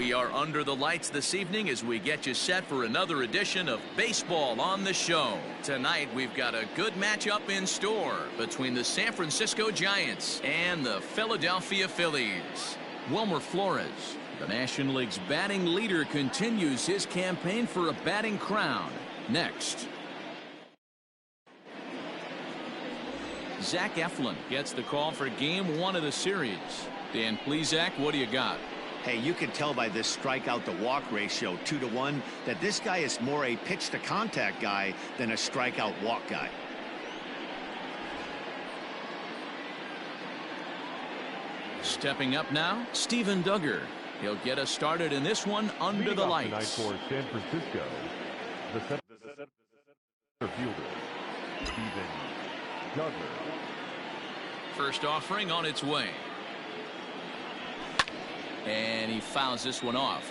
We are under the lights this evening as we get you set for another edition of Baseball on the Show. Tonight we've got a good matchup in store between the San Francisco Giants and the Philadelphia Phillies. Wilmer Flores, the National League's batting leader, continues his campaign for a batting crown. Next. Zach Eflin gets the call for game 1 of the series. Dan Plesac, what do you got? Hey, you can tell by this strikeout to walk ratio 2-to-1 that this guy is more a pitch to contact guy than a strikeout walk guy. Stepping up now, Steven Duggar. He'll get us started in this one under the lights. For San Francisco, the center fielder, Steven Duggar. First offering on its way. And he fouls this one off.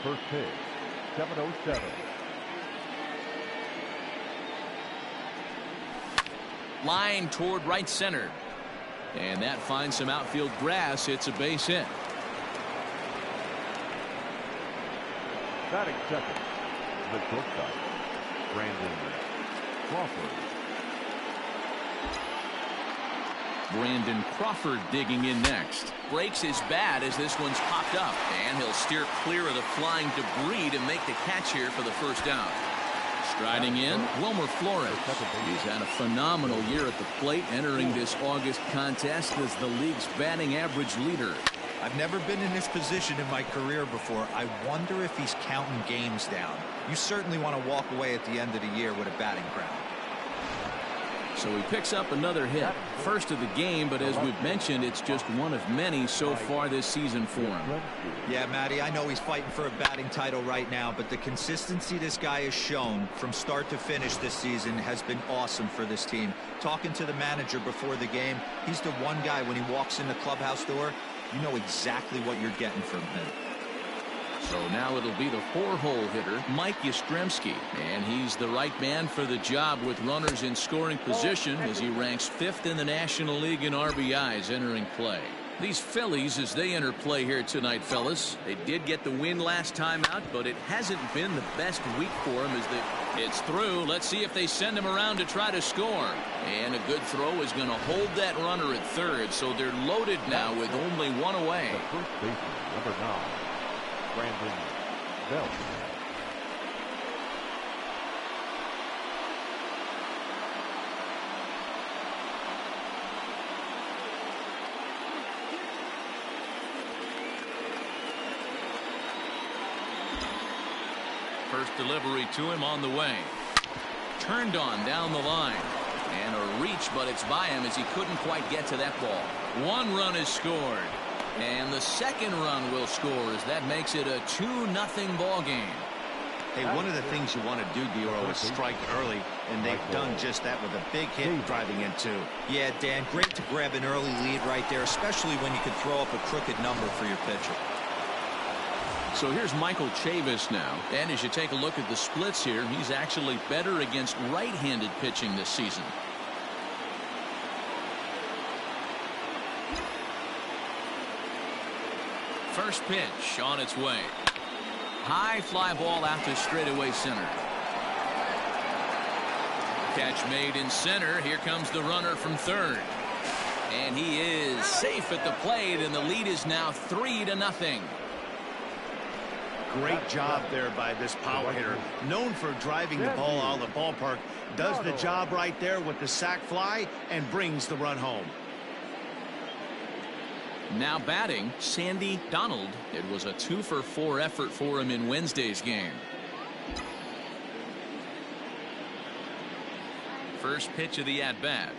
First pitch, 7:07. Line toward right center. And that finds some outfield grass. It's a base hit. Batting second, the shortstop, Brandon Crawford. Brandon Crawford digging in next. Breaks his bat as this one's popped up. And he'll steer clear of the flying debris to make the catch here for the first out. Striding in, Wilmer Flores. He's had a phenomenal year at the plate, entering this August contest as the league's batting average leader. I've never been in this position in my career before. I wonder if he's counting games down. You certainly want to walk away at the end of the year with a batting crown. So he picks up another hit. First of the game, but as we've mentioned, it's just one of many so far this season for him. Yeah, Matty, I know he's fighting for a batting title right now, but the consistency this guy has shown from start to finish this season has been awesome for this team. Talking to the manager before the game, he's the one guy when he walks in the clubhouse door, you know exactly what you're getting from him. So now it'll be the 4-hole hitter, Mike Yastrzemski. And he's the right man for the job with runners in scoring position as he ranks 5th in the National League in RBIs entering play. These Phillies, as they enter play here tonight, fellas, they did get the win last time out, but it hasn't been the best week for them as it's through. Let's see if they send him around to try to score. And a good throw is going to hold that runner at third, so they're loaded now with only one away. The first baseman, number 9, Brandon Belt. First delivery to him on the way. Turned on down the line. And a reach, but it's by him as he couldn't quite get to that ball. One run is scored. And the second run will score as that makes it a 2-0 ball game. Hey, one of the things you want to do, Dioro, is strike early, and they've done just that with a big hit driving in 2. Yeah, Dan, great to grab an early lead right there, especially when you can throw up a crooked number for your pitcher. So here's Michael Chavis now. And as you take a look at the splits here, he's actually better against right-handed pitching this season. First pitch on its way. High fly ball out to straightaway center. Catch made in center. Here comes the runner from third. And he is safe at the plate, and the lead is now 3-0. Great job there by this power hitter. Known for driving the ball out of the ballpark. Does the job right there with the sac fly and brings the run home. Now batting, Sandy Donald. It was a 2-for-4 effort for him in Wednesday's game. First pitch of the at-bat.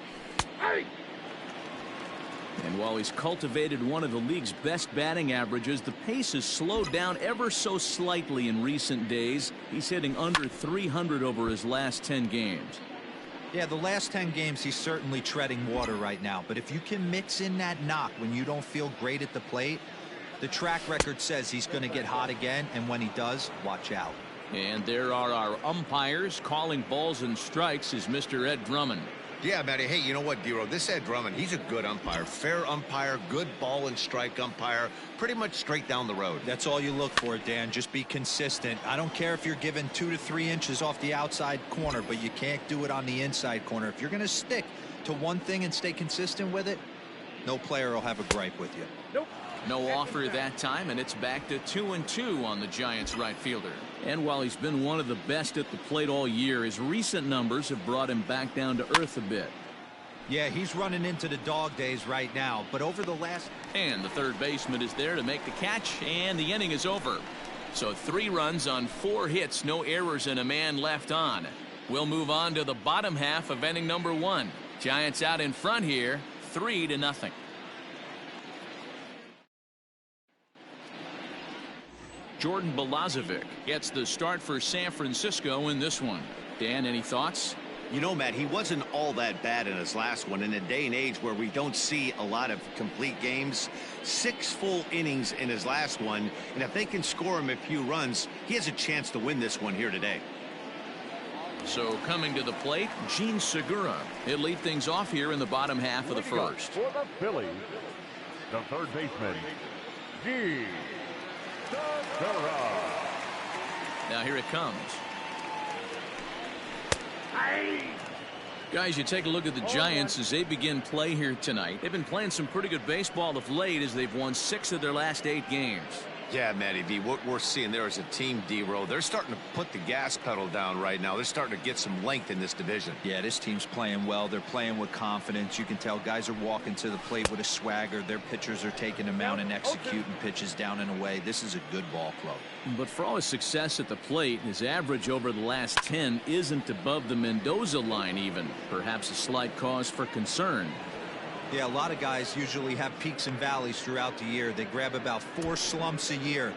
And while he's cultivated one of the league's best batting averages, the pace has slowed down ever so slightly in recent days. He's hitting under 300 over his last 10 games. Yeah, the last 10 games he's certainly treading water right now, but if you can mix in that knock when you don't feel great at the plate, the track record says he's going to get hot again, and when he does, watch out. And there are our umpires calling balls and strikes is Mr. Ed Drummond. Yeah, Matty. Hey, you know what, Dero? This Ed Drummond, he's a good umpire. Fair umpire, good ball and strike umpire. Pretty much straight down the road. That's all you look for, Dan. Just be consistent. I don't care if you're given 2 to 3 inches off the outside corner, but you can't do it on the inside corner. If you're going to stick to one thing and stay consistent with it, no player will have a gripe with you. Nope. No offer that time, and it's back to 2-2 on the Giants right fielder. And while he's been one of the best at the plate all year, his recent numbers have brought him back down to earth a bit. Yeah, he's running into the dog days right now, but over the last... And the third baseman is there to make the catch, and the inning is over. So 3 runs on 4 hits, no errors, and a man left on. We'll move on to the bottom half of inning number 1. Giants out in front here, 3-0. Jordan Balazovic gets the start for San Francisco in this one. Dan, any thoughts? You know, Matt, he wasn't all that bad in his last one. In a day and age where we don't see a lot of complete games, 6 full innings in his last one, and if they can score him a few runs, he has a chance to win this one here today. So coming to the plate, Gene Segura. He'll lead things off here in the bottom half of the first. For the Phillies, the third baseman, Gene Segura. Now here it comes. Guys, you take a look at the Giants as they begin play here tonight. They've been playing some pretty good baseball of late as they've won 6 of their last 8 games. Yeah, Matty V, what we're seeing there is a team, D-Row. They're starting to put the gas pedal down right now. They're starting to get some length in this division. Yeah, this team's playing well. They're playing with confidence. You can tell guys are walking to the plate with a swagger. Their pitchers are taking them out and executing pitches down and away. This is a good ball club. But for all his success at the plate, his average over the last 10 isn't above the Mendoza line even. Perhaps a slight cause for concern. Yeah, a lot of guys usually have peaks and valleys throughout the year. They grab about 4 slumps a year.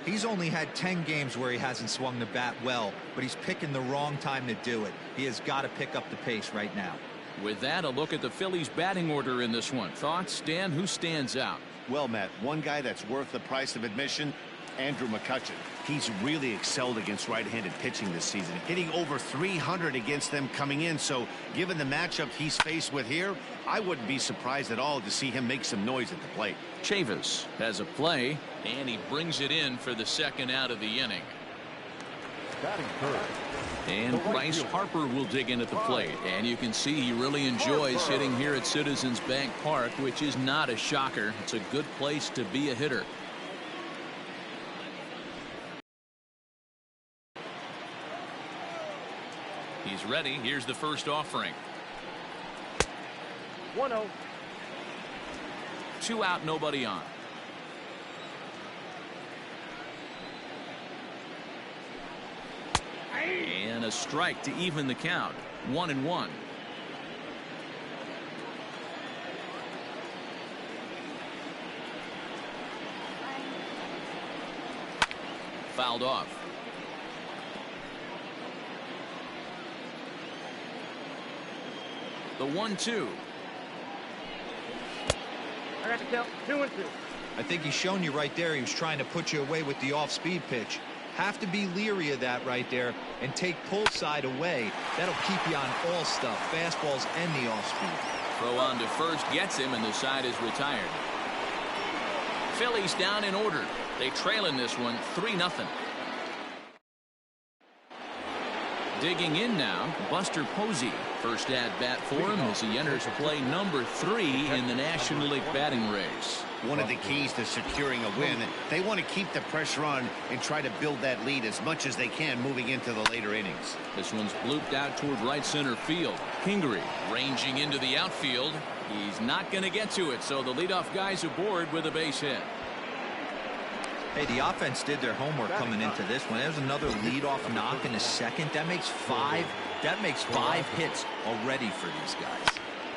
He's only had 10 games where he hasn't swung the bat well, but he's picking the wrong time to do it. He has got to pick up the pace right now. With that, a look at the Phillies batting order in this one. Thoughts, Dan? Who stands out? Well, Matt, one guy that's worth the price of admission, Andrew McCutchen. He's really excelled against right-handed pitching this season, hitting over 300 against them coming in. So given the matchup he's faced with here, I wouldn't be surprised at all to see him make some noise at the plate. Chavis has a play, and he brings it in for the second out of the inning. Batting third. And Bryce Harper will dig in at the plate, and you can see he really enjoys hitting here at Citizens Bank Park, which is not a shocker. It's a good place to be a hitter. He's ready. Here's the first offering. 1-0. 2 out, nobody on. And a strike to even the count. 1-1. Fouled off. The 1-2. I got to count 2-2. I think he's shown you right there he was trying to put you away with the off-speed pitch. Have to be leery of that right there and take pull side away. That'll keep you on all stuff, fastballs and the off-speed. Throw on to first gets him, and the side is retired. Phillies down in order. They trail in this one 3-0. Digging in now, Buster Posey. First at bat for him as he enters play number 3 in the National League batting race. One of the keys to securing a win, they want to keep the pressure on and try to build that lead as much as they can moving into the later innings. This one's blooped out toward right center field. Kingery ranging into the outfield. He's not going to get to it, so the leadoff guy's aboard with a base hit. Hey, the offense did their homework coming into this one. There's another leadoff knock in the second. That makes 5 hits already for these guys.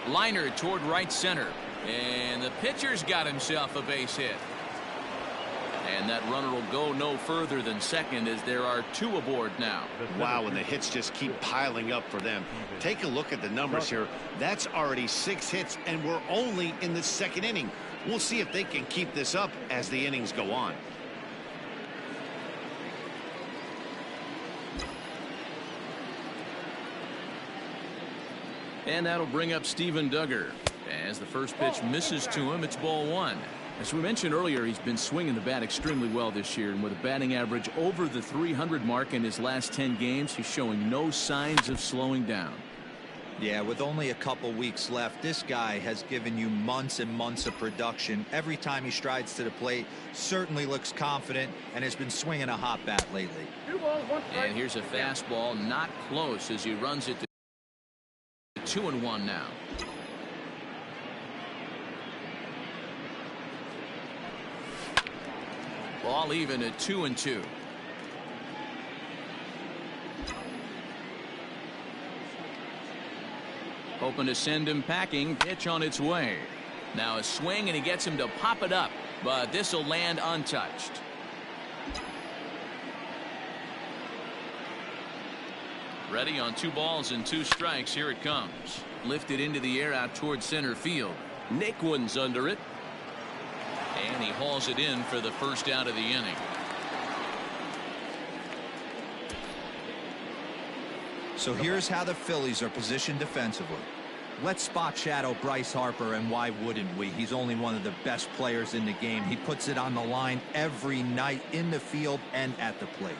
Liner toward right center. And the pitcher's got himself a base hit. And that runner will go no further than second as there are 2 aboard now. Wow, and the hits just keep piling up for them. Take a look at the numbers here. That's already 6 hits, and we're only in the second inning. We'll see if they can keep this up as the innings go on. And that'll bring up Steven Duggar. As the first pitch misses to him, it's ball one. As we mentioned earlier, he's been swinging the bat extremely well this year, and with a batting average over the 300 mark in his last 10 games, he's showing no signs of slowing down. Yeah, with only a couple weeks left, this guy has given you months and months of production. Every time he strides to the plate, certainly looks confident and has been swinging a hot bat lately. And here's a fastball, not close, as he runs it to 2-1 now. Ball even at 2-2. Hoping to send him packing. Pitch on its way. Now a swing, and he gets him to pop it up, but this will land untouched. Ready on 2 balls and 2 strikes. Here it comes. Lifted into the air out towards center field. Naquin's under it. And he hauls it in for the first out of the inning. So here's how the Phillies are positioned defensively. Let's spot shadow Bryce Harper, and why wouldn't we? He's only one of the best players in the game. He puts it on the line every night in the field and at the plate.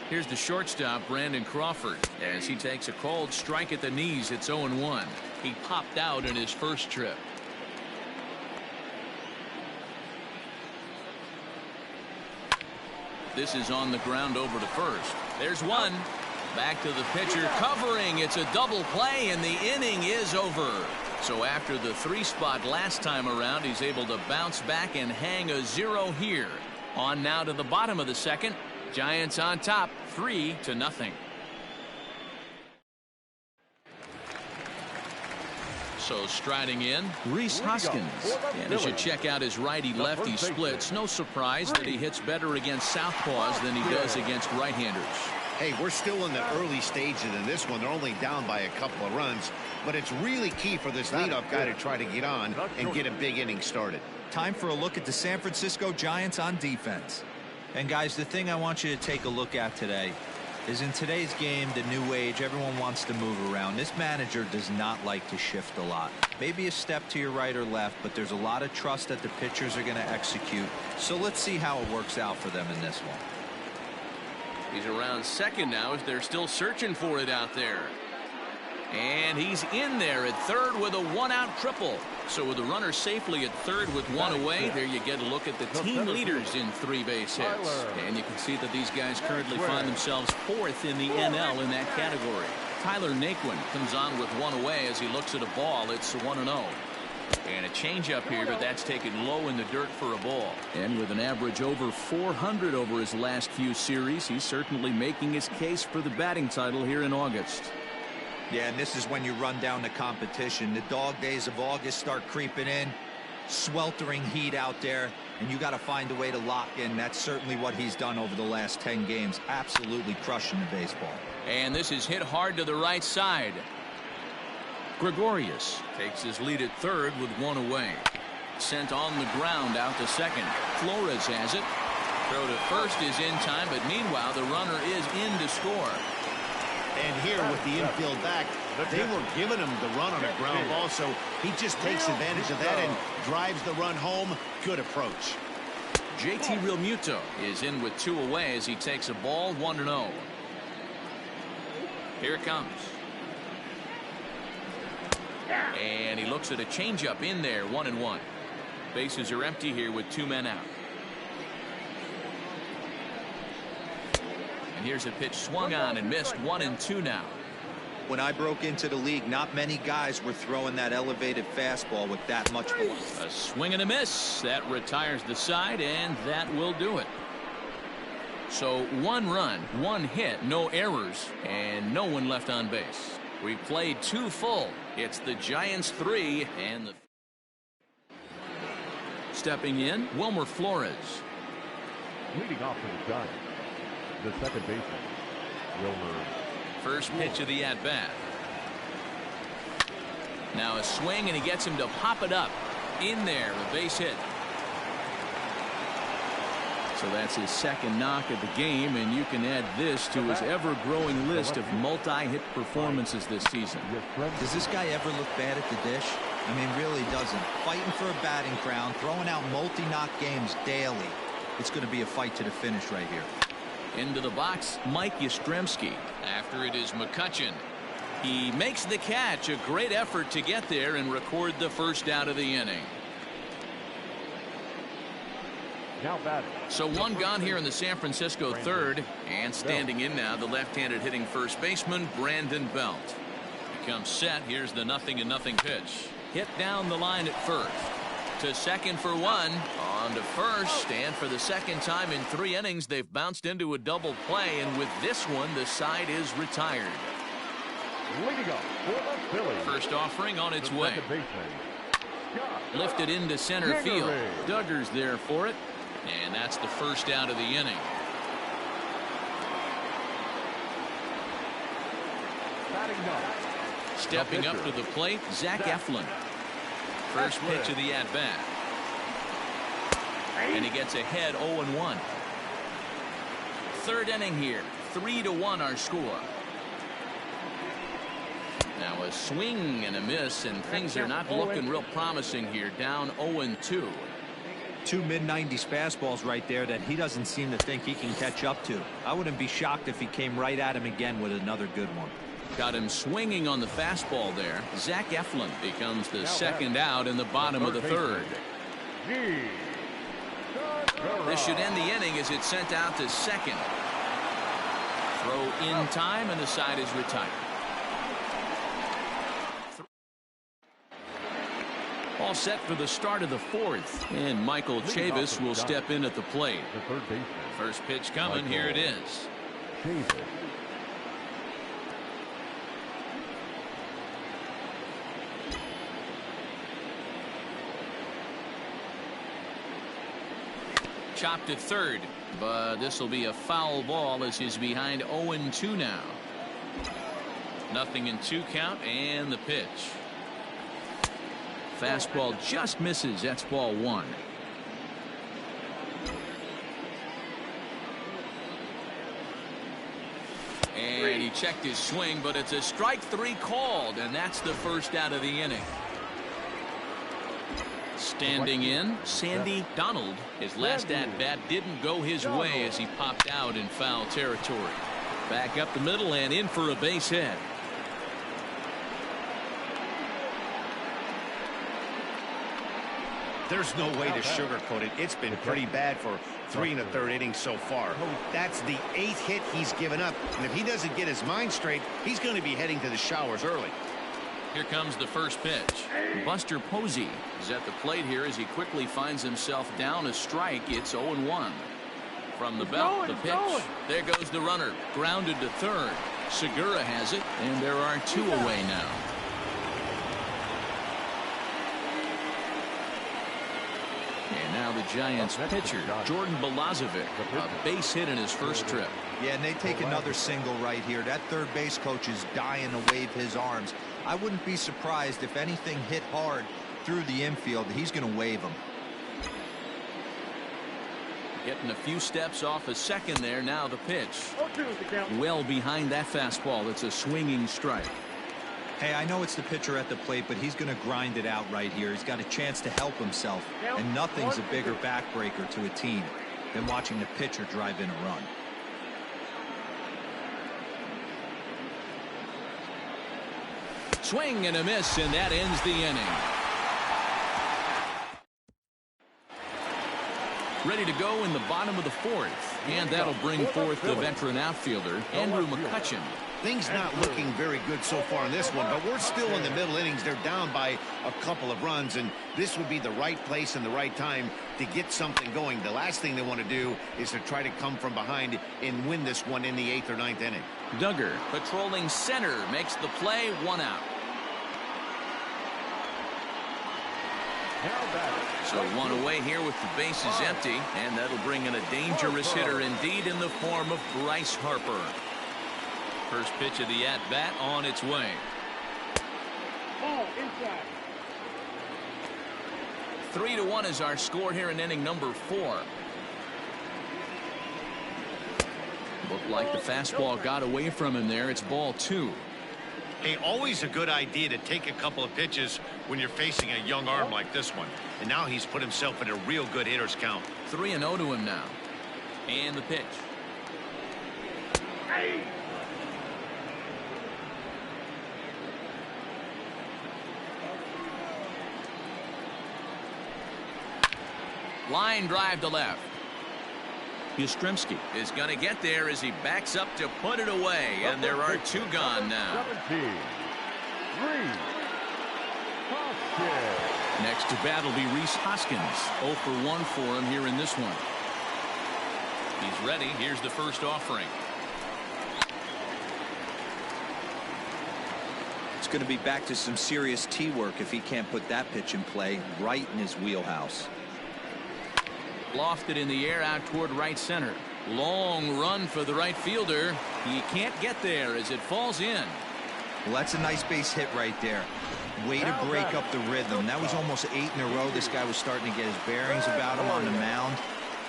Here's the shortstop, Brandon Crawford, as he takes a cold strike at the knees. It's 0-1. He popped out in his first trip. This is on the ground over to first. There's one. Back to the pitcher, covering. It's a double play, and the inning is over. So after the 3-spot last time around, he's able to bounce back and hang a 0 here. On now to the bottom of the second. Giants on top, 3-0. So striding in, Rhys Hoskins. And as you check out his righty-lefty splits, no surprise that he hits better against southpaws than he does against right-handers. Hey, we're still in the early stages in this one. They're only down by a couple of runs, but it's really key for this leadoff guy to try to get on and get a big inning started. Time for a look at the San Francisco Giants on defense. And guys, the thing I want you to take a look at today is, in today's game, the new age, everyone wants to move around. This manager does not like to shift a lot. Maybe a step to your right or left, but there's a lot of trust that the pitchers are going to execute. So let's see how it works out for them in this one. He's around second now as they're still searching for it out there. And he's in there at third with a 1-out triple. So with the runner safely at third with 1 away, there you get a look at the team leaders in 3 base hits. And you can see that these guys currently find themselves 4th in the NL in that category. Tyler Naquin comes on with 1 away as he looks at a ball. It's 1-0. And a changeup here, but that's taken low in the dirt for a ball. And with an average over 400 over his last few series, he's certainly making his case for the batting title here in August. Yeah, and this is when you run down the competition. The dog days of August start creeping in. Sweltering heat out there, and you got to find a way to lock in. That's certainly what he's done over the last 10 games. Absolutely crushing the baseball. And this is hit hard to the right side. Gregorius takes his lead at third with 1 away. Sent on the ground out to second. Flores has it. Throw to first is in time, but meanwhile the runner is in to score. And here with the infield back, they were giving him the run on a ground ball, so he just takes advantage of that and drives the run home. Good approach. JT Realmuto is in with 2 away as he takes a ball, 1-0. Here it comes. And he looks at a changeup in there, 1-1. Bases are empty here with 2 men out. And here's a pitch swung on and missed, 1-2 now. When I broke into the league, not many guys were throwing that elevated fastball with that much force. A swing and a miss. That retires the side, and that will do it. So 1 run, 1 hit, no errors, and no one left on base. We played 2 full. It's the Giants 3 and the stepping in, Wilmer Flores. Leading off for the Giants, the second baseman, Wilmer. First pitch of the at-bat. Now a swing, and he gets him to pop it up. In there, a base hit. So that's his second knock of the game, and you can add this to his ever-growing list of multi-hit performances this season. Does this guy ever look bad at the dish? I mean, really doesn't. Fighting for a batting crown, throwing out multi-knock games daily. It's going to be a fight to the finish right here. Into the box, Mike Yastrzemski. After it is McCutchen. He makes the catch. A great effort to get there and record the first out of the inning. Now batting. So one gone here in the San Francisco third, and standing in now the left-handed hitting first baseman Brandon Belt. He comes set. Here's the 0-0 pitch. Hit down the line at first. To second for one. On to first, and for the second time in 3 innings they've bounced into a double play, and with this one the side is retired. Leading up for the Phillies. First offering on its way. Baseman. Lifted into center field. Duggar's there for it. And that's the first out of the inning. Stepping up to the plate, Zach Eflin. First pitch of the at-bat. And he gets ahead 0-1. Third inning here. 3-1 our score. Now a swing and a miss, and things are not looking real promising here. Down 0-2. 2 mid-90s fastballs right there that he doesn't seem to think he can catch up to. I wouldn't be shocked if he came right at him again with another good one. Got him swinging on the fastball there. Zach Eflin becomes the second out in the bottom of the third. This should end the inning as it's sent out to second. Throw in time, and the side is retired. All set for the start of the fourth, and Michael Chavis will step in at the plate. First pitch coming. Here it is. Chopped at third, but this will be a foul ball as he's behind 0-2 now. 0-2 count, and the pitch. Fastball just misses. That's ball one. And he checked his swing, but it's a strike 3 called, and that's the first out of the inning. Standing in, Sandy Donald. His last at-bat didn't go his way as he popped out in foul territory. Back up the middle and in for a base hit. There's no way to sugarcoat it. It's been pretty bad for 3 1/3 innings so far. That's the 8th hit he's given up. And if he doesn't get his mind straight, he's going to be heading to the showers early. Here comes the first pitch. Buster Posey is at the plate here as he quickly finds himself down a strike. It's 0-1. From the belt, the pitch. There goes the runner. Grounded to third. Segura has it, and there are 2 away now. And now the Giants pitcher, Jordan Balazovic, a base hit in his first trip. Yeah, and they take another single right here. That third base coach is dying to wave his arms. I wouldn't be surprised if anything hit hard through the infield. He's going to wave him. Getting a few steps off a second there. Now the pitch. Well behind that fastball. It's a swinging strike. Hey, I know it's the pitcher at the plate, but he's going to grind it out right here. He's got a chance to help himself, and nothing's a bigger backbreaker to a team than watching the pitcher drive in a run. Swing and a miss, and that ends the inning. Ready to go in the bottom of the fourth, and that'll bring forth the veteran outfielder, Andrew McCutchen. Things not looking very good so far in this one, but we're still in the middle innings. They're down by a couple of runs, and this would be the right place and the right time to get something going. The last thing they want to do is to try to come from behind and win this one in the 8th or 9th inning. Duggar patrolling center makes the play. 1 out. So 1 away here with the bases empty, and that'll bring in a dangerous hitter indeed in the form of Bryce Harper. First pitch of the at-bat on its way. 3-1 is our score here in inning number 4. Looked like the fastball got away from him there. It's ball 2. Hey, always a good idea to take a couple of pitches when you're facing a young arm like this one. And now he's put himself in a real good hitter's count. 3-0 to him now. And the pitch. Line drive to left. Yastrzemski is going to get there as he backs up to put it away, and there are 2 gone now. 17. Next to bat will be Rhys Hoskins. 0 for 1 for him here in this one. He's ready. Here's the first offering. It's going to be back to some serious tee work if he can't put that pitch in play right in his wheelhouse. Lofted in the air out toward right center. Long run for the right fielder. He can't get there as it falls in. Well, that's a nice base hit right there. Way to break up the rhythm. That was almost 8 in a row. This guy was starting to get his bearings about him on the mound.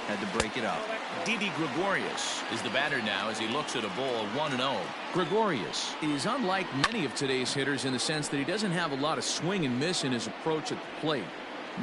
Had to break it up. Didi Gregorius is the batter now as he looks at a ball 1-0. Gregorius is unlike many of today's hitters in the sense that he doesn't have a lot of swing and miss in his approach at the plate.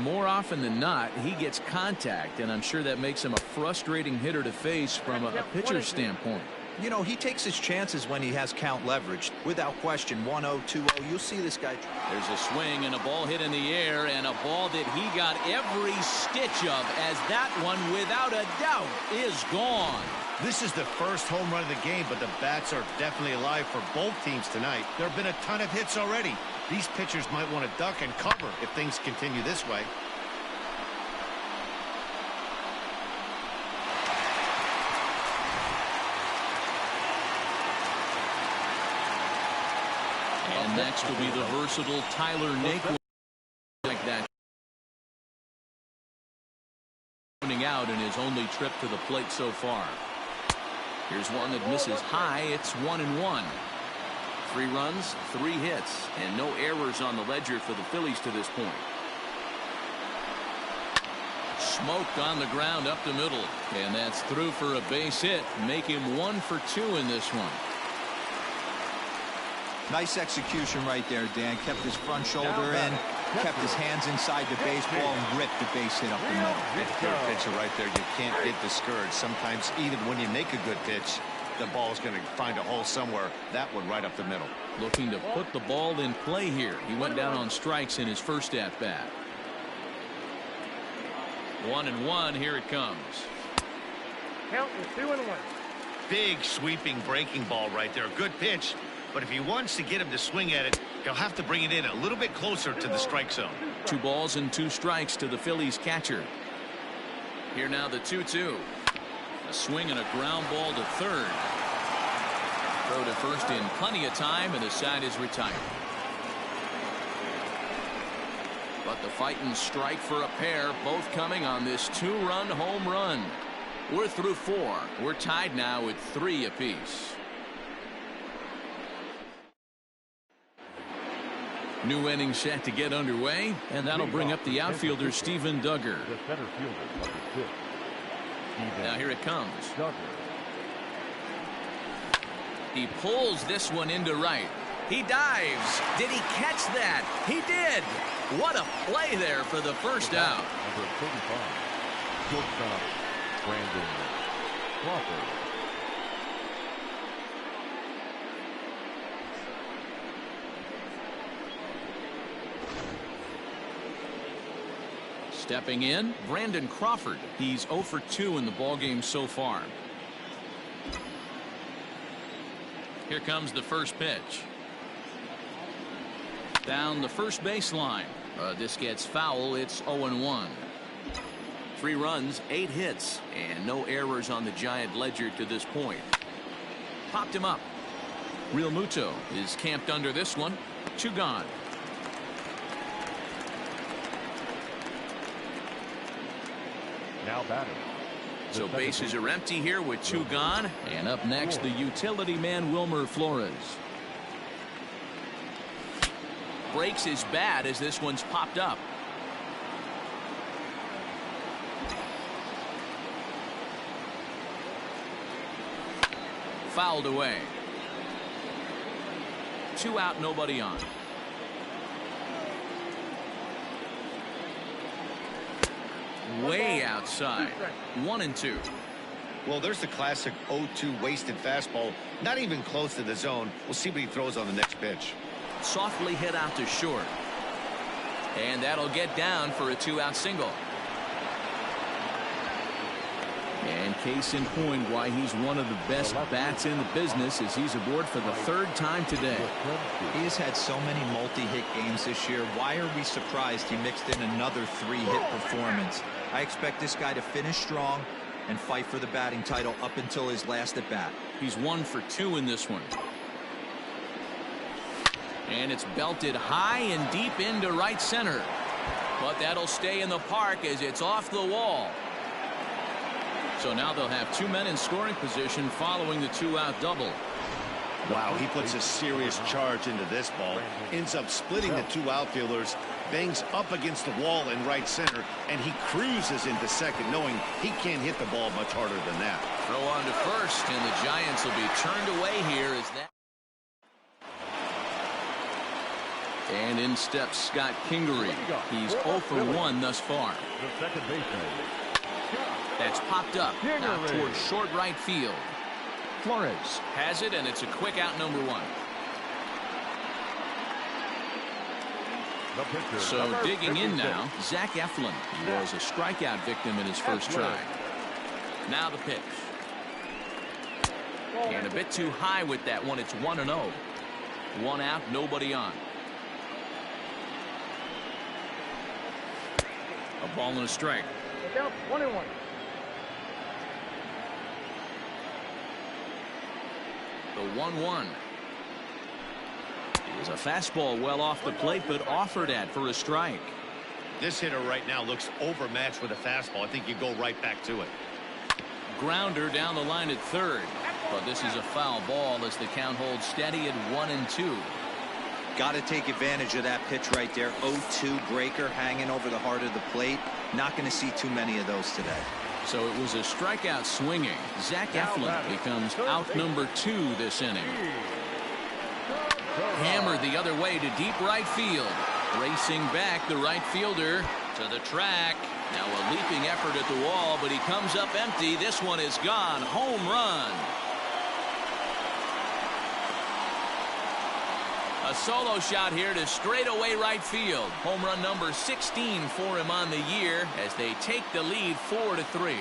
More often than not, he gets contact, and I'm sure that makes him a frustrating hitter to face from a pitcher's standpoint. You know, he takes his chances when he has count leverage. Without question, 1-0, 2-0, you'll see this guy. There's a swing and a ball hit in the air, and a ball that he got every stitch of, as that one, without a doubt, is gone. This is the first home run of the game, but the bats are definitely alive for both teams tonight. There have been a ton of hits already. These pitchers might want to duck and cover if things continue this way. And next will be the versatile Tyler Naquin. Like that. Coming out in his only trip to the plate so far. Here's one that misses high. It's 1-1. 3 runs, 3 hits, and no errors on the ledger for the Phillies to this point. Smoked on the ground up the middle, and that's through for a base hit. Make him 1 for 2 in this one. Nice execution right there, Dan. Kept his front shoulder in, kept his hands inside the baseball, and ripped the base hit up the middle. Good pitcher right there. You can't get discouraged. Sometimes even when you make a good pitch, the ball is going to find a hole somewhere. That one right up the middle. Looking to put the ball in play here. He went down on strikes in his first at bat. 1-1. Here it comes. Count is 2-1. Big sweeping breaking ball right there. Good pitch. But if he wants to get him to swing at it, he'll have to bring it in a little bit closer to the strike zone. 2 balls and 2 strikes to the Phillies catcher. Here now the 2-2. A swing and a ground ball to third. Throw to first in plenty of time, and the side is retired. But the fighting strike for a pair, both coming on this 2-run home run. We're through 4. We're tied now at 3 apiece. New inning set to get underway, and that'll bring up the outfielder Steven Duggar. The center fielder, number 6. Now here it comes. Duggar. He pulls this one into right. He dives. Did he catch that? He did. What a play there for the first out. Number 35. Shortstop, Brandon Crawford. Stepping in, Brandon Crawford. He's 0 for 2 in the ballgame so far. Here comes the first pitch. Down the first baseline. This gets foul. It's 0-1. 3 runs, 8 hits, and no errors on the Giant ledger to this point. Popped him up. Real Muto is camped under this one. 2 gone. Now batting. So bases are empty here with 2 gone. And up next, the utility man Wilmer Flores. Breaks his bat as this one's popped up. Fouled away. 2 out, nobody on. Way outside. 1-2. Well, there's the classic 0-2 wasted fastball. Not even close to the zone. We'll see what he throws on the next pitch. Softly hit out to short. And that'll get down for a 2-out single. And case in point why he's one of the best bats in the business as he's aboard for the 3rd time today. He has had so many multi-hit games this year. Why are we surprised he mixed in another 3-hit performance? I expect this guy to finish strong and fight for the batting title up until his last at bat. He's 1 for 2 in this one. And it's belted high and deep into right center. But that'll stay in the park as it's off the wall. So now they'll have 2 men in scoring position following the 2-out double. Wow, he puts a serious charge into this ball. Ends up splitting the 2 outfielders. Bangs up against the wall in right center. And he cruises into second, knowing he can't hit the ball much harder than that. Throw on to first, and the Giants will be turned away here as that. And in steps Scott Kingery. He's 0 for 1 thus far. The second baseman. That's popped up now towards short right field. Flores has it, and it's a quick out, number 1. So digging in now, Zach Eflin. He was a strikeout victim in his first try. Now the pitch. And a bit too high with that one. It's 1-0. 1 out, nobody on. A ball and a strike. Look out, 1-1. The 1-1. It was a fastball well off the plate, but offered at for a strike. This hitter right now looks overmatched with a fastball. I think you go right back to it. Grounder down the line at third. But this is a foul ball as the count holds steady at 1-2. Got to take advantage of that pitch right there. 0-2 breaker hanging over the heart of the plate. Not going to see too many of those today. So it was a strikeout swinging. Zach Eflin becomes out number 2 this inning. Hammered the other way to deep right field. Racing back the right fielder to the track. Now a leaping effort at the wall, but he comes up empty. This one is gone. Home run. A solo shot here to straightaway right field. Home run number 16 for him on the year as they take the lead 4-3.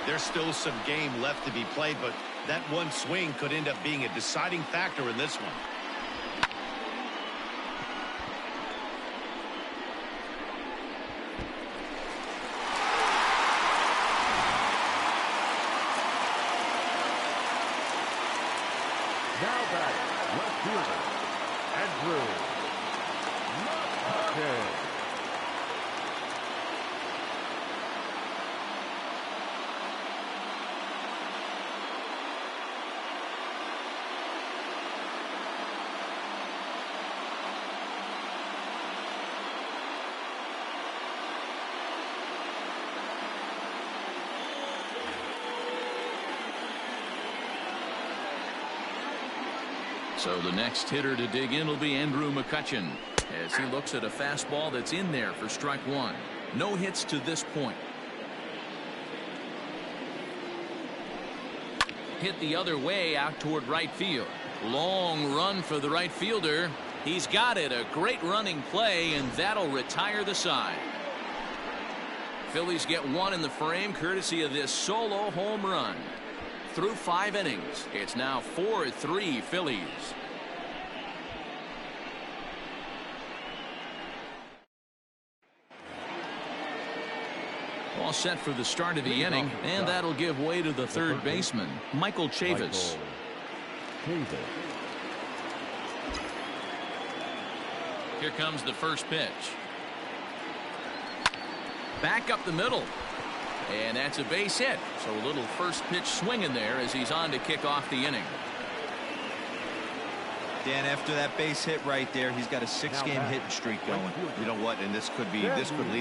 There's still some game left to be played, but that one swing could end up being a deciding factor in this one. Now back, left fielder, Andrew. Okay. So the next hitter to dig in will be Andrew McCutchen as he looks at a fastball that's in there for strike 1. No hits to this point. Hit the other way out toward right field. Long run for the right fielder. He's got it. A great running play, and that'll retire the side. Phillies get 1 in the frame courtesy of this solo home run. Through 5 innings, it's now 4-3 Phillies. All set for the start of the inning, and that'll give way to the third baseman, Michael Chavis. Here comes the first pitch. Back up the middle. And that's a base hit. So a little first pitch swing in there as he's on to kick off the inning. Dan, after that base hit right there, he's got a 6-game hitting streak going. You know what? And this could lead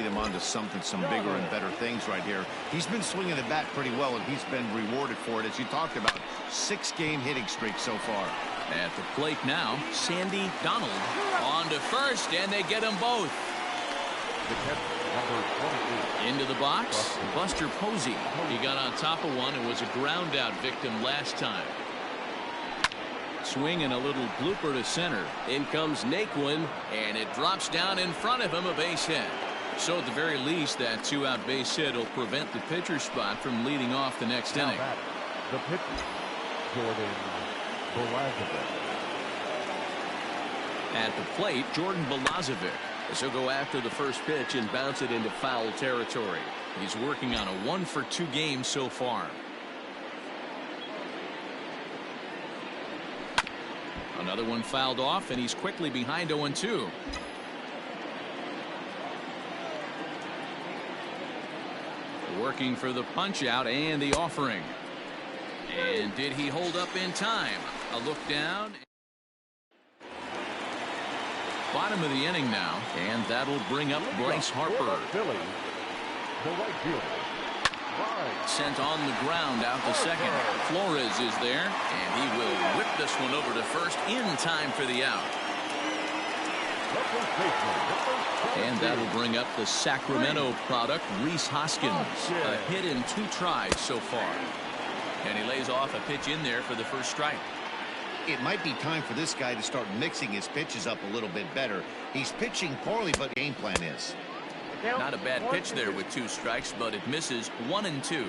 him on to some bigger and better things right here. He's been swinging the bat pretty well, and he's been rewarded for it, as you talked about. 6-game hitting streak so far. At the plate now, Sandy Donald on to first, and they get them both. The catcher, number 28. Into the box, Buster Posey. He got on top of one and was a ground out victim last time. Swing and a little blooper to center. In comes Naquin, and it drops down in front of him, a base hit. So at the very least, that 2-out base hit will prevent the pitcher spot from leading off the next inning. The pitcher, Jordan Balazovic. At the plate, Jordan Balazovic. He'll go after the first pitch and bounce it into foul territory. He's working on a 1-for-2 game so far. Another one fouled off, and he's quickly behind 0-2. Working for the punch out and the offering. And did he hold up in time? A look down. Bottom of the inning now, and that'll bring up Bryce Harper. Phillies, the right fielder. Sent on the ground out to second. Flores is there, and he will whip this one over to first in time for the out. And that'll bring up the Sacramento product, Rhys Hoskins. A hit in 2 tries so far. And he lays off a pitch in there for the first strike. It might be time for this guy to start mixing his pitches up a little bit better. He's pitching poorly, but game plan is. Not a bad pitch there with 2 strikes, but it misses 1-2.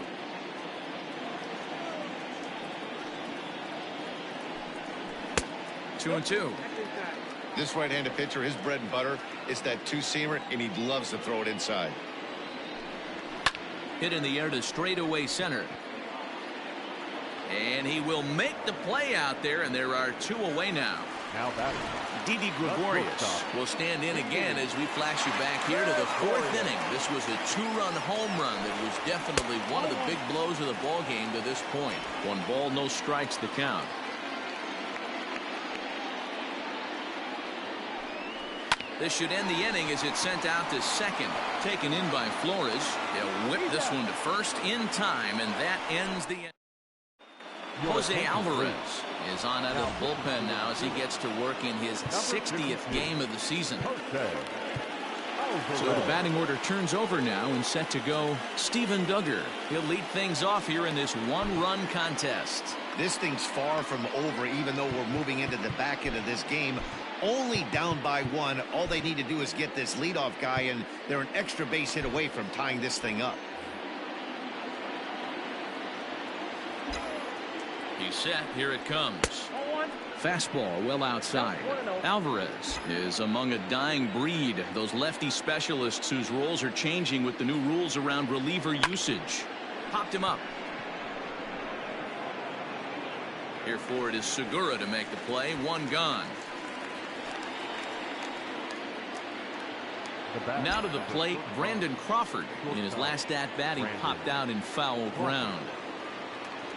Two and two. This right-handed pitcher, his bread and butter is that 2-seamer, and he loves to throw it inside. Hit in the air to straightaway center. And he will make the play out there, and there are 2 away now. Now batting. Didi Gregorius will stand in again as we flash you back here to the 4th inning. This was a 2-run home run that was definitely one of the big blows of the ball game to this point. 1 ball, no strikes the count. This should end the inning as it's sent out to second. Taken in by Flores. They'll whip this one to first in time, and that ends the inning. Jose Alvarez is on out of the bullpen now as he gets to work in his 60th game of the season. So the batting order turns over now, and set to go Steven Duggar. He'll lead things off here in this 1-run contest. This thing's far from over, even though we're moving into the back end of this game. Only down by 1. All they need to do is get this leadoff guy, and they're an extra base hit away from tying this thing up. He's set. Here it comes. Fastball well outside. Alvarez is among a dying breed. Those lefty specialists whose roles are changing with the new rules around reliever usage. Popped him up. Here for it is Segura to make the play. 1 gone. Now to the plate, Brandon Crawford. In his last at-bat, he popped out in foul ground.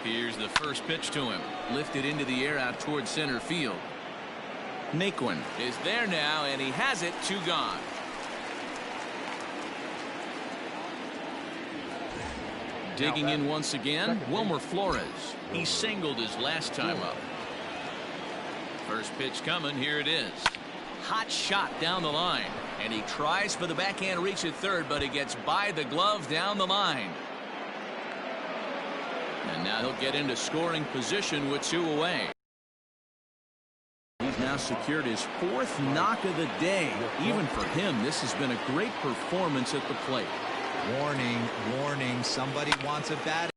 Here's the first pitch to him. Lifted into the air out towards center field. Naquin is there now, and he has it. 2 gone. Digging in once again, Wilmer Flores. He singled his last time up. First pitch coming. Here it is. Hot shot down the line. And he tries for the backhand reach at third, but he gets by the glove down the line. And now he'll get into scoring position with 2 away. He's now secured his 4th knock of the day. Even for him, this has been a great performance at the plate. Warning, warning, somebody wants a bat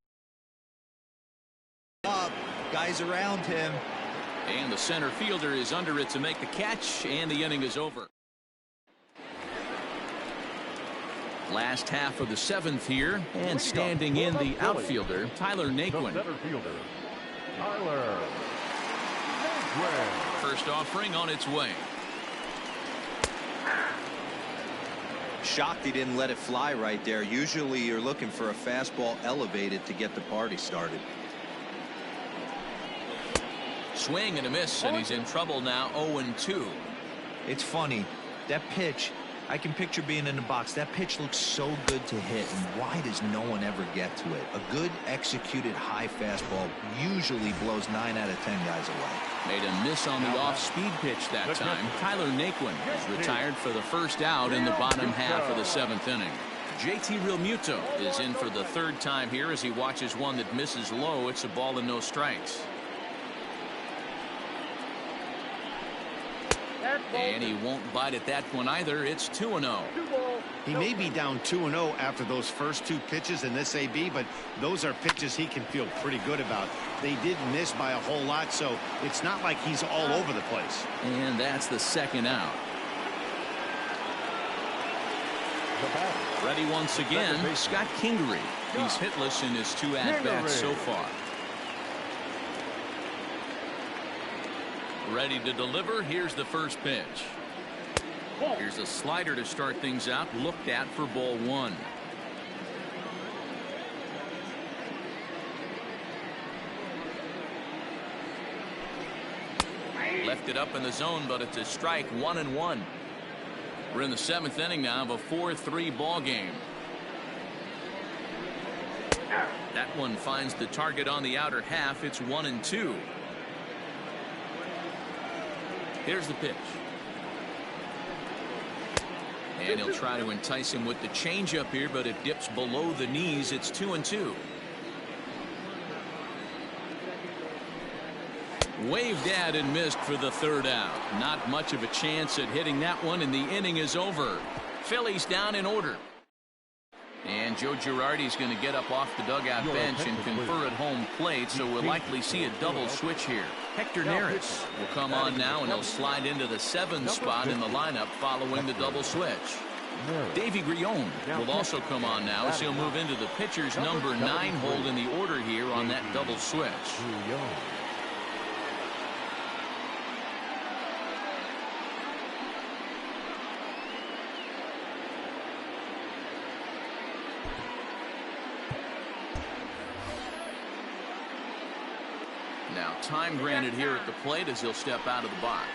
up. Guys around him. And the center fielder is under it to make the catch, and the inning is over. Last half of the 7th here, and standing in the outfielder, Tyler Naquin. First offering on its way. Shocked he didn't let it fly right there. Usually you're looking for a fastball elevated to get the party started. swing and a miss, and he's in trouble now. 0-2. It's funny, that pitch, I can picture being in the box. That pitch looks so good to hit, and why does no one ever get to it? A good executed high fastball usually blows 9 out of 10 guys away. Made a miss on the off-speed pitch that time. Tyler Naquin is retired for the first out in the bottom half of the 7th inning. JT Realmuto is in for the 3rd time here as he watches one that misses low. It's a ball and no strikes. And he won't bite at that one either. It's 2-0. He may be down 2-0 after those first 2 pitches in this AB, but those are pitches he can feel pretty good about. They did miss by a whole lot, so it's not like he's all over the place. And that's the 2nd out. Ready once again, Scott Kingery. He's hitless in his 2 at-bats so far. Ready to deliver. Here's the first pitch. Here's a slider to start things out. Looked at for ball 1. Left it up in the zone, but it's a strike. 1-1. We're in the 7th inning now of a 4-3 ball game. That one finds the target on the outer half. It's 1-2. Here's the pitch. And he'll try to entice him with the changeup here, but it dips below the knees. It's 2-2. Waved at and missed for the 3rd out. Not much of a chance at hitting that one, and the inning is over. Phillies down in order. And Joe Girardi's going to get up off the dugout bench and confer at home plate, so we'll likely see a double switch here. Hector Neris will come on now, and he'll slide into the 7 spot in the lineup following the double switch. Davey Grion will also come on now as he'll move into the pitcher's number 9 hold in the order here on that double switch. Now time granted here at the plate as he'll step out of the box.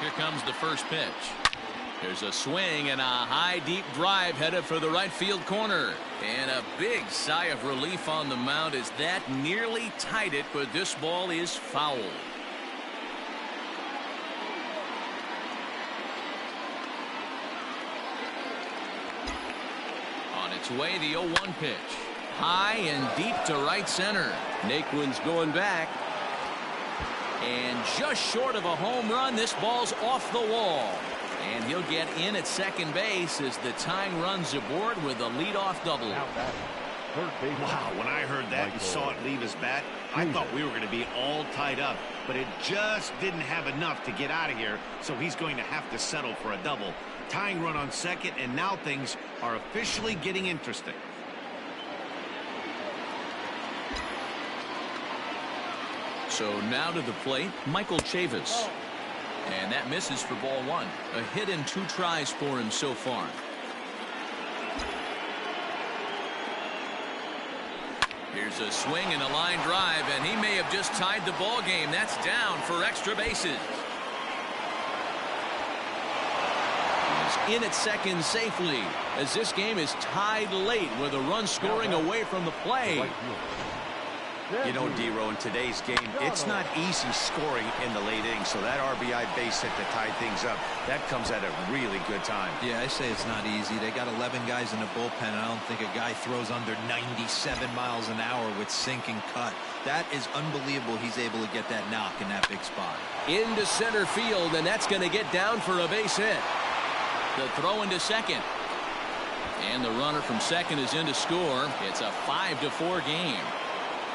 Here comes the first pitch. There's a swing and a high deep drive headed for the right field corner. And a big sigh of relief on the mound as that nearly tied it, but this ball is foul. Its way, the 0-1 pitch. High and deep to right center. Naquin's going back. And just short of a home run, this ball's off the wall. And he'll get in at second base as the tying runs aboard with a leadoff double. Wow, when I heard that and saw it leave his bat, I thought we were going to be all tied up. But it just didn't have enough to get out of here, so he's going to have to settle for a double. Tying run on second, and now things are officially getting interesting. So now to the plate, Michael Chavis. And that misses for ball 1. A hit in 2 tries for him so far. Here's a swing and a line drive, and he may have just tied the ball game. That's down for extra bases. In at second safely as this game is tied late with a run scoring away from the play. You know, D-Row, in today's game, it's not easy scoring in the late innings, so that RBI base hit to tie things up, that comes at a really good time. Yeah, I say it's not easy. They got 11 guys in the bullpen, and I don't think a guy throws under 97 miles an hour with sink and cut. That is unbelievable he's able to get that knock in that big spot. Into center field, and that's going to get down for a base hit. The throw into second. And the runner from second is in to score. It's a 5-4 game.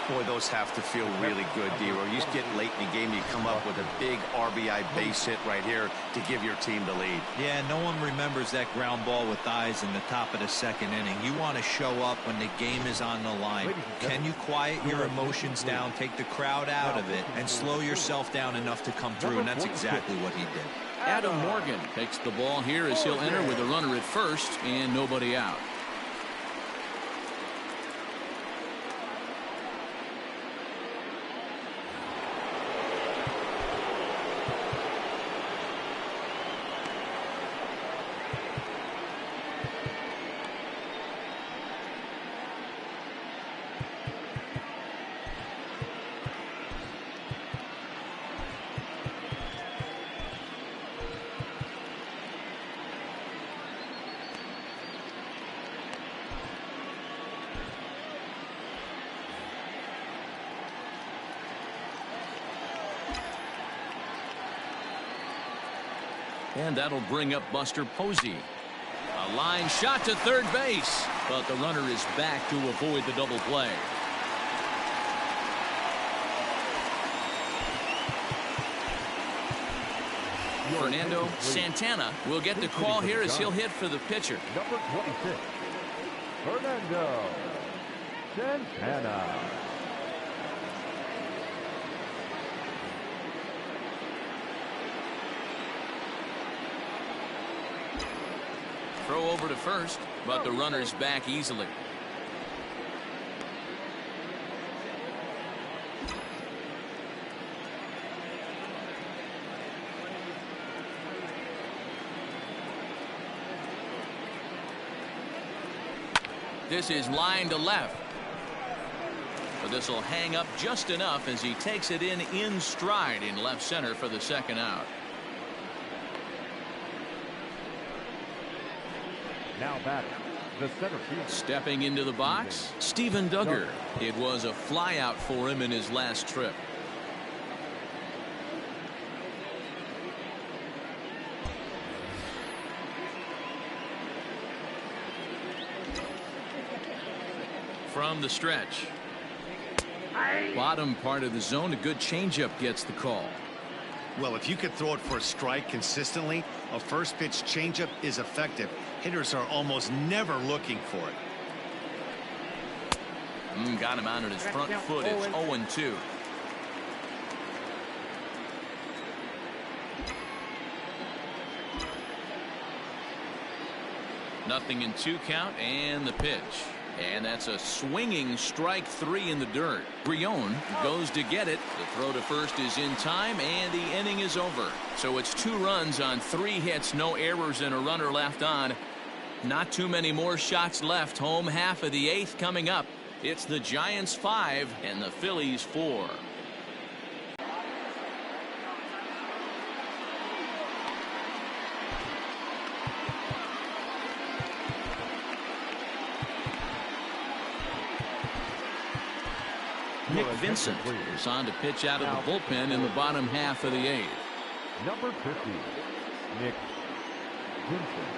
Boy, those have to feel really good, D-Row. You just get late in the game, you come up with a big RBI base hit right here to give your team the lead. Yeah, no one remembers that ground ball with eyes in the top of the second inning. You want to show up when the game is on the line. Can you quiet your emotions down, take the crowd out of it, and slow yourself down enough to come through? And that's exactly what he did. Adam Morgan takes the ball here as he'll enter with a runner at first and nobody out. And that'll bring up Buster Posey. A line shot to third base, but the runner is back to avoid the double play. Fernando Santana will get the call here as he'll hit for the pitcher. Number 26, Fernando Santana. Throw over to first, but the runner's back easily. This is line to left. But this will hang up just enough as he takes it in stride in left center for the second out. Now batting, the center field. Stepping into the box, Steven Duggar. It was a flyout for him in his last trip. From the stretch. Bottom part of the zone, a good changeup gets the call. Well, if you could throw it for a strike consistently, a first pitch changeup is effective. Hitters are almost never looking for it. Got him out at his front foot. It's 0-2. Nothing in 2 count and the pitch. And that's a swinging strike 3 in the dirt. Brion goes to get it. The throw to first is in time and the inning is over. So it's 2 runs on 3 hits, no errors and a runner left on. Not too many more shots left. Home half of the 8th coming up. It's the Giants 5 and the Phillies 4. Nick Vincent is on to pitch out of the bullpen in the bottom half of the 8th. Number 50, Nick Vincent.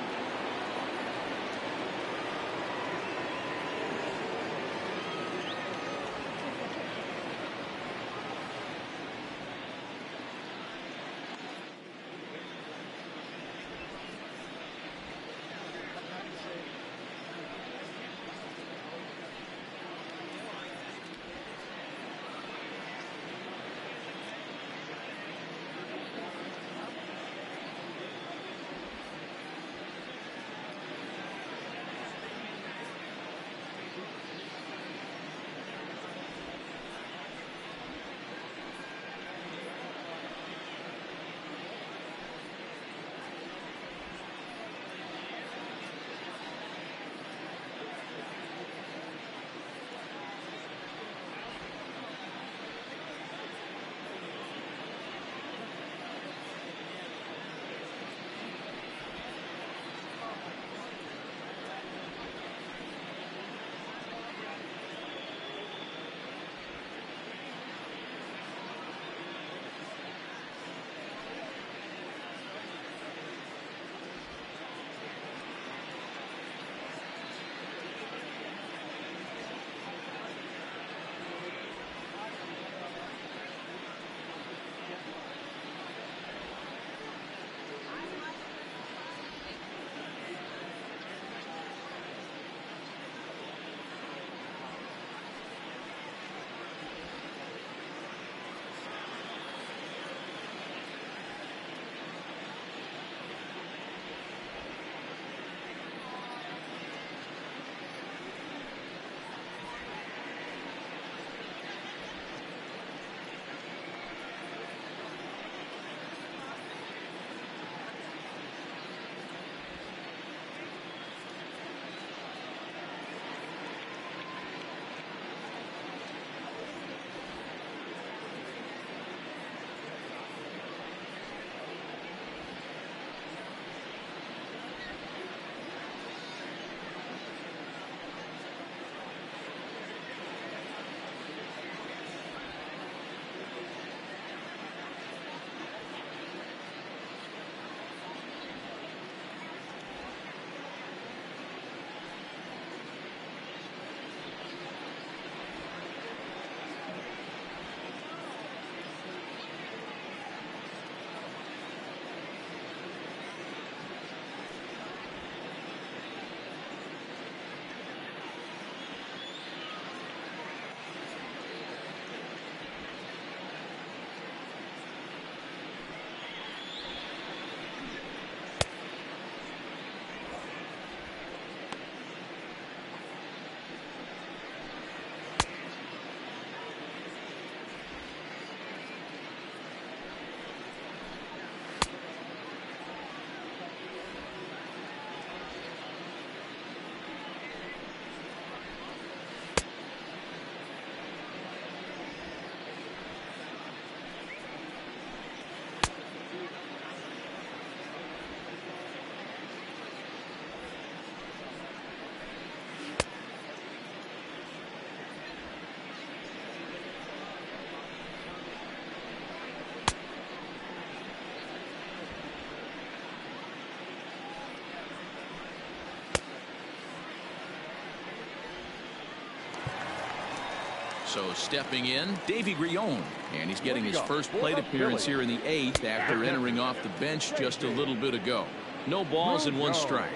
So stepping in, Davy Grion. And he's getting his first plate appearance here in the 8th after entering off the bench just a little bit ago. No balls and 1 strike.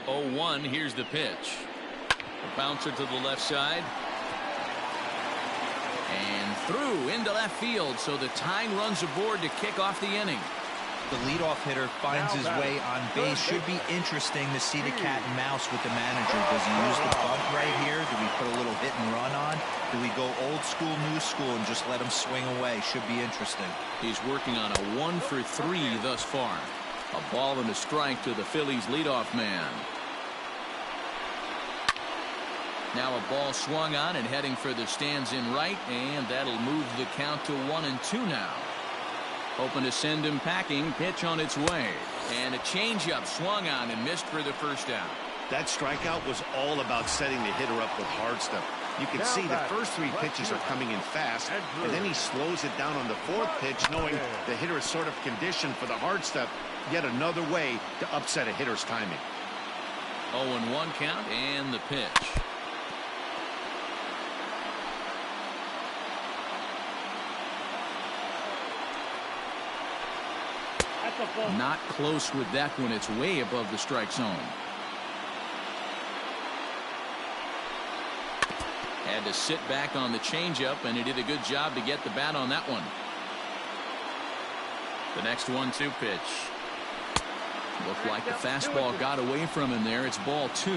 0-1, here's the pitch. A bouncer to the left side. And through into left field, so the tying runs aboard to kick off the inning. The leadoff hitter finds his way on base. Should be interesting to see the cat and mouse with the manager. Does he use the bunt right here? Do we put a little hit and run on? Do we go old school, new school, and just let him swing away? Should be interesting. He's working on a 1-for-3 thus far. A ball and a strike to the Phillies leadoff man. Now a ball swung on and heading for the stands in right, and that'll move the count to 1-2 now. Hoping to send him packing. Pitch on its way. And a changeup swung on and missed for the first out. That strikeout was all about setting the hitter up with hard stuff. You can see the first 3 pitches are coming in fast, and then he slows it down on the 4th pitch, knowing the hitter is sort of conditioned for the hard stuff. Yet another way to upset a hitter's timing. 0-1 count and the pitch. Not close with that one. It's way above the strike zone. Had to sit back on the changeup, and he did a good job to get the bat on that one. The next 1-2 pitch. Looked like the fastball got away from him there. It's ball 2.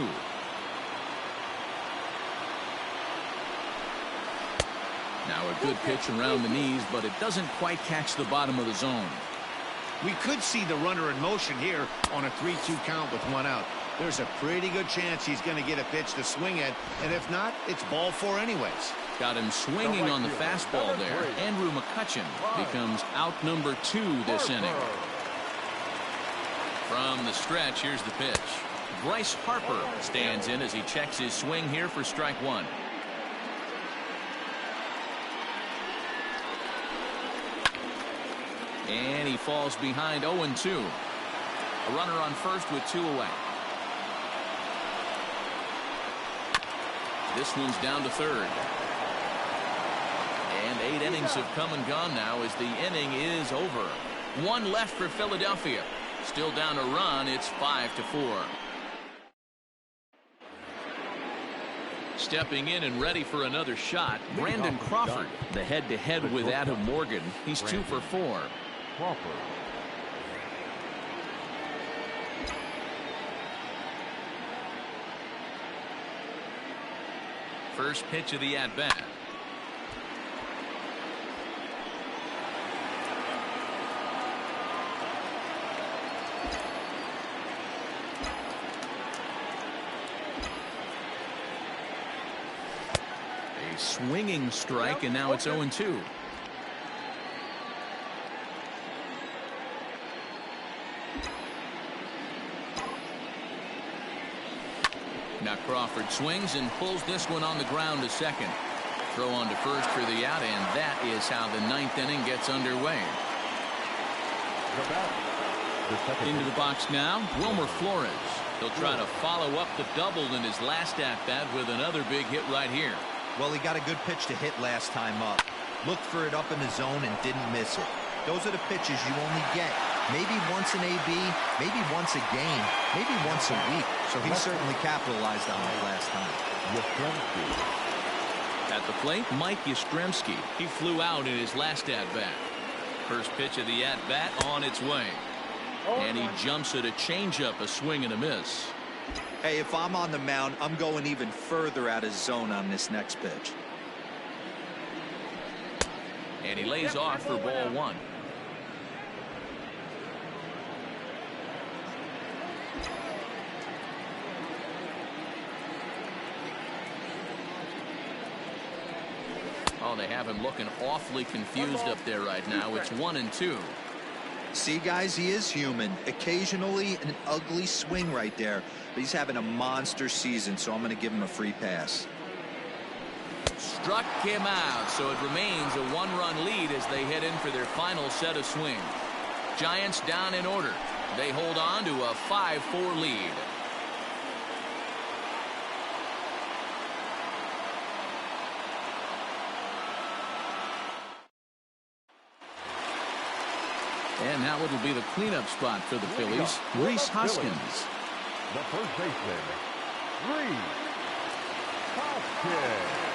Now a good pitch around the knees, but it doesn't quite catch the bottom of the zone. We could see the runner in motion here on a 3-2 count with 1 out. There's a pretty good chance he's going to get a pitch to swing at, and if not, it's ball 4 anyways. Got him swinging on the fastball there. Andrew McCutchen becomes out number 2 this inning. From the stretch, here's the pitch. Bryce Harper stands in as he checks his swing here for strike 1. And he falls behind 0-2. A runner on first with 2 away. This one's down to 3rd. And 8 innings have come and gone now as the inning is over. 1 left for Philadelphia. Still down a run. It's 5-4. Stepping in and ready for another shot, Brandon Crawford. The head-to-head with Adam Morgan. He's 2 for 4. Crawford. First pitch of the at-bat. A swinging strike, and now it's 0-2. Now Crawford swings and pulls this one on the ground to second. Throw on to first for the out, and that is how the 9th inning gets underway. Into the box now, Wilmer Flores. He'll try to follow up the double in his last at-bat with another big hit right here. Well, he got a good pitch to hit last time up. Looked for it up in the zone and didn't miss it. Those are the pitches you only get maybe once an AB, maybe once a game, maybe once a week. So he certainly capitalized on it last time. At the plate, Mike Yastrzemski. He flew out in his last at-bat. First pitch of the at-bat on its way. And he jumps at a changeup, a swing and a miss. Hey, if I'm on the mound, I'm going even further out of zone on this next pitch. And he lays off for ball 1. Oh, they have him looking awfully confused up there right now. It's 1-2. See, guys, he is human. Occasionally an ugly swing right there, but he's having a monster season, so I'm going to give him a free pass. Struck him out, so it remains a 1-run lead as they head in for their final set of swings. Giants down in order. They hold on to a 5-4 lead. And now it'll be the cleanup spot for the Phillies. Rhys Hoskins. The first baseman, Rhys Hoskins.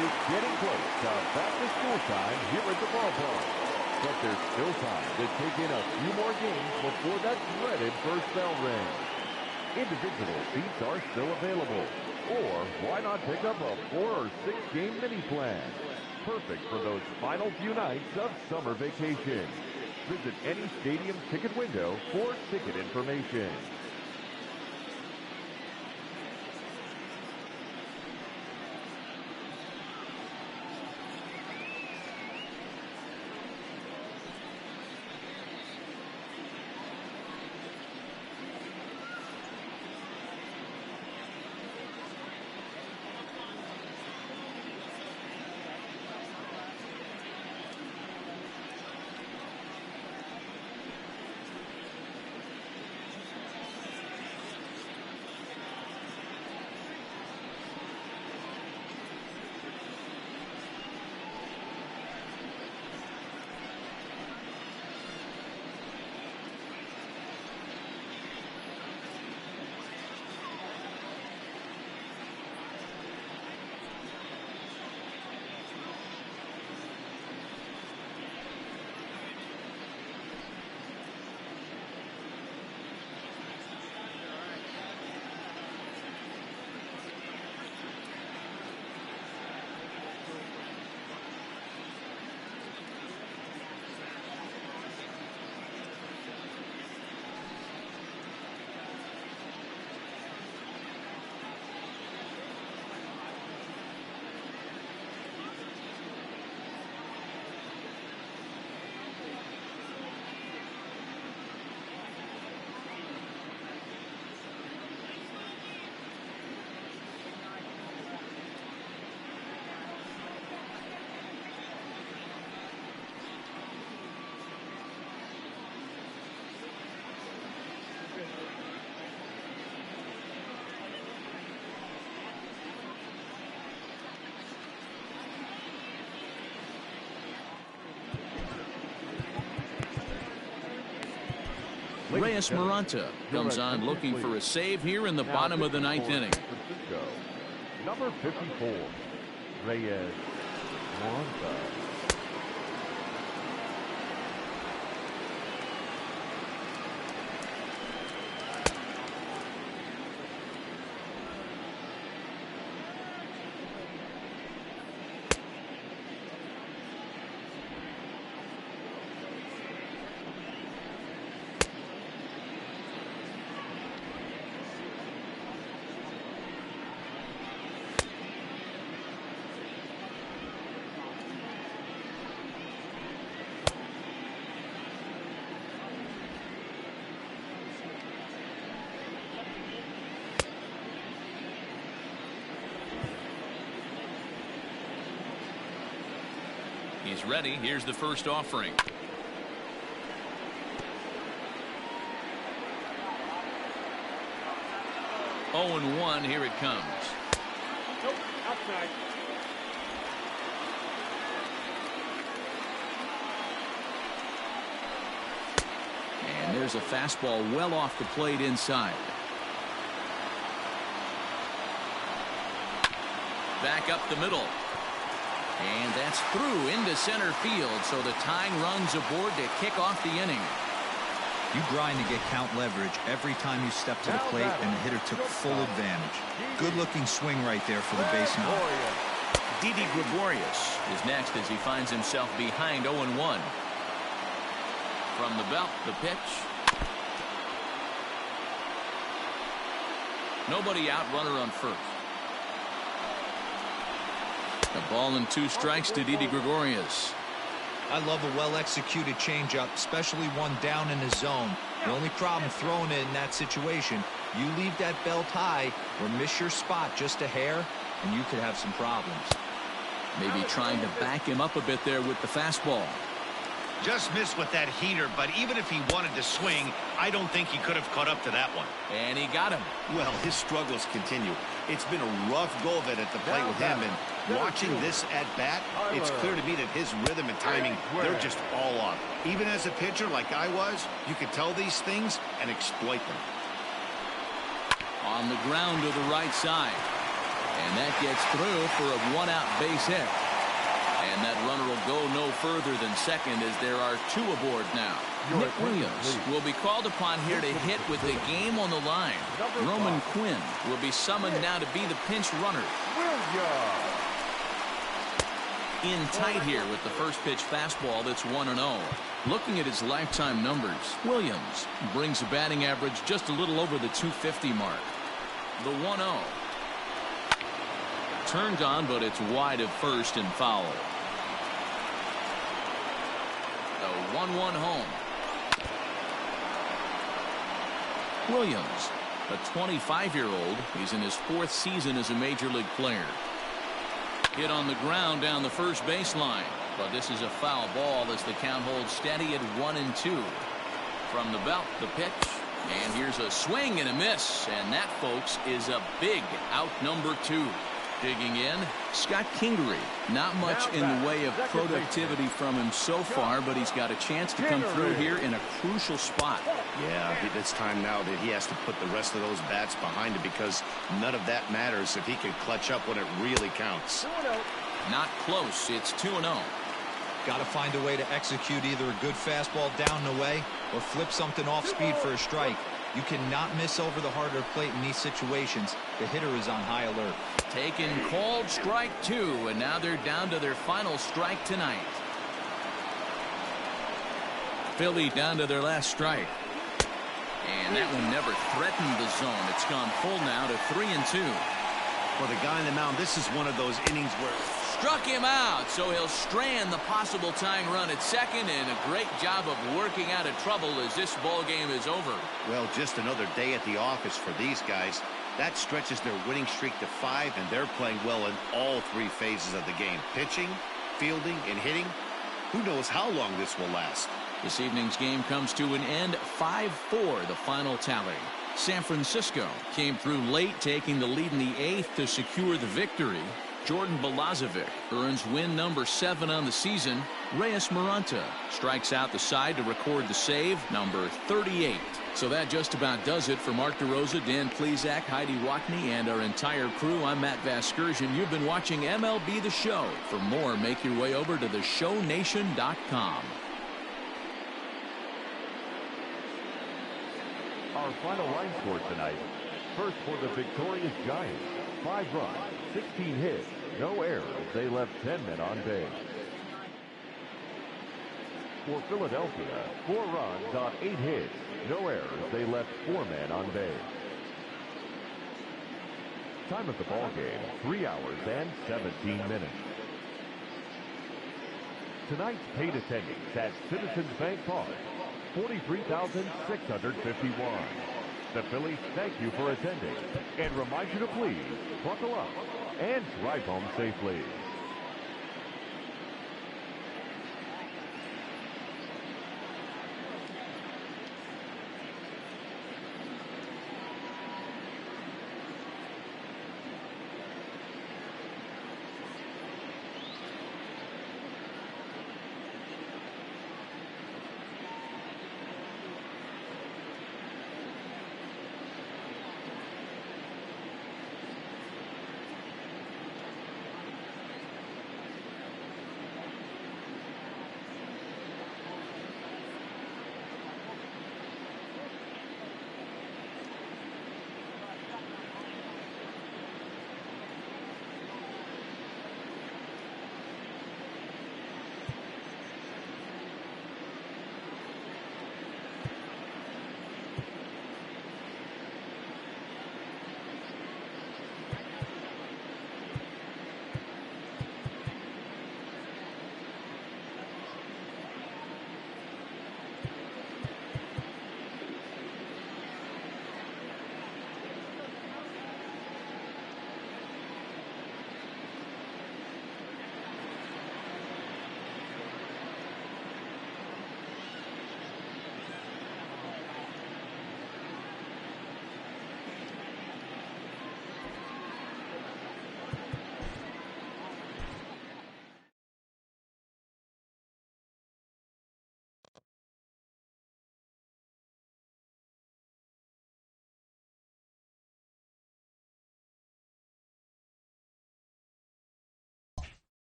It's getting close to back to school time here at the ballpark. But there's still time to take in a few more games before that dreaded first bell rings. Individual seats are still available. Or why not pick up a 4 or 6 game mini plan? Perfect for those final few nights of summer vacation. Visit any stadium ticket window for ticket information. Reyes Maranta comes on looking for a save here in the bottom of the ninth inning. Number 54, Reyes Maranta. is ready. Here's the first offering. Oh, and 1. Here it comes. Nope, outside. And there's a fastball well off the plate inside. Back up the middle. And that's through into center field. So the tying run's aboard to kick off the inning. You grind to get count leverage every time you step to the plate, and the hitter took full advantage. Good looking swing right there for the baseman. Didi Gregorius is next as he finds himself behind 0-1. From the belt, the pitch. Nobody out, runner on first. A ball and 2 strikes to Didi Gregorius. I love a well-executed changeup, especially one down in the zone. The only problem throwing it in that situation, you leave that belt high or miss your spot just a hair, and you could have some problems. Maybe trying to back him up a bit there with the fastball. Just missed with that heater, but even if he wanted to swing, I don't think he could have caught up to that one. And he got him. Well, his struggles continue. It's been a rough go of it at the plate with him, and watching this at bat, it's clear to me that his rhythm and timing, they're just all off. Even as a pitcher like I was, you could tell these things and exploit them. On the ground to the right side. And that gets through for a 1-out base hit. And that runner will go no further than second as there are 2 aboard now. Nick Williams will be called upon here to hit with the game on the line. Roman Quinn will be summoned now to be the pinch runner. In tight here with the first pitch fastball that's 1-0. Looking at his lifetime numbers, Williams brings a batting average just a little over the 250 mark. The 1-0. Turned on, but it's wide of first and foul. The 1-1 home. Williams, a 25-year-old. He's in his 4th season as a major league player. Hit on the ground down the first baseline, but this is a foul ball as the count holds steady at 1-2. From the belt, the pitch, and here's a swing and a miss, and that, folks, is a big out number 2. Digging in, Scott Kingery. Not much in the way of productivity from him so far, but he's got a chance to come through here in a crucial spot. Yeah, it's time now that he has to put the rest of those bats behind him, because none of that matters if he can clutch up when it really counts. Not close. It's 2-0. Got to find a way to execute either a good fastball down and away or flip something off speed for a strike. You cannot miss over the harder plate in these situations. The hitter is on high alert. Taken called strike 2, and now they're down to their final strike tonight. Philly down to their last strike. And that one never threatened the zone. It's gone full now to 3-2. For the guy on the mound, this is one of those innings where Struck him out, so he'll strand the possible tying run at second, and a great job of working out of trouble as this ball game is over. Well, just another day at the office for these guys. That stretches their winning streak to 5, and they're playing well in all 3 phases of the game. Pitching, fielding, and hitting. Who knows how long this will last. This evening's game comes to an end, 5-4, the final tally. San Francisco came through late, taking the lead in the 8th to secure the victory. Jordan Balazovic earns win number 7 on the season. Reyes Maranta strikes out the side to record the save, number 38. So that just about does it for Mark DeRosa, Dan Plesac, Heidi Rockney, and our entire crew. I'm Matt Vasgersian. You've been watching MLB The Show. For more, make your way over to theshownation.com. Our final line score tonight. First for the victorious Giants. 5 runs, 16 hits, no errors. They left 10 men on base. For Philadelphia, 4 runs on 8 hits, no errors. They left 4 men on base. Time of the ball game, 3 hours and 17 minutes. Tonight's paid attendance at Citizens Bank Park, 43,651. The Phillies thank you for attending and remind you to please buckle up and drive home safely.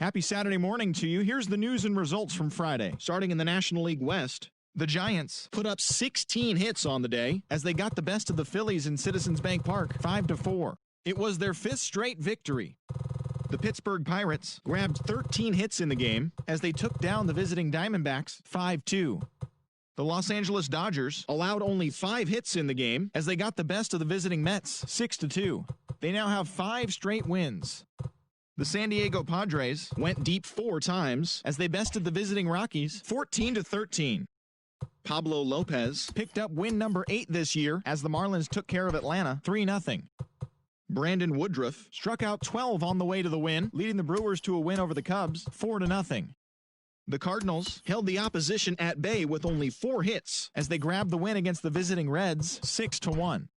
Happy Saturday morning to you. Here's the news and results from Friday. Starting in the National League West, the Giants put up 16 hits on the day as they got the best of the Phillies in Citizens Bank Park 5-4. It was their 5th straight victory. The Pittsburgh Pirates grabbed 13 hits in the game as they took down the visiting Diamondbacks 5-2. The Los Angeles Dodgers allowed only 5 hits in the game as they got the best of the visiting Mets 6-2. They now have 5 straight wins. The San Diego Padres went deep 4 times as they bested the visiting Rockies 14-13. Pablo Lopez picked up win number 8 this year as the Marlins took care of Atlanta 3-0. Brandon Woodruff struck out 12 on the way to the win, leading the Brewers to a win over the Cubs 4-0. The Cardinals held the opposition at bay with only 4 hits as they grabbed the win against the visiting Reds 6-1.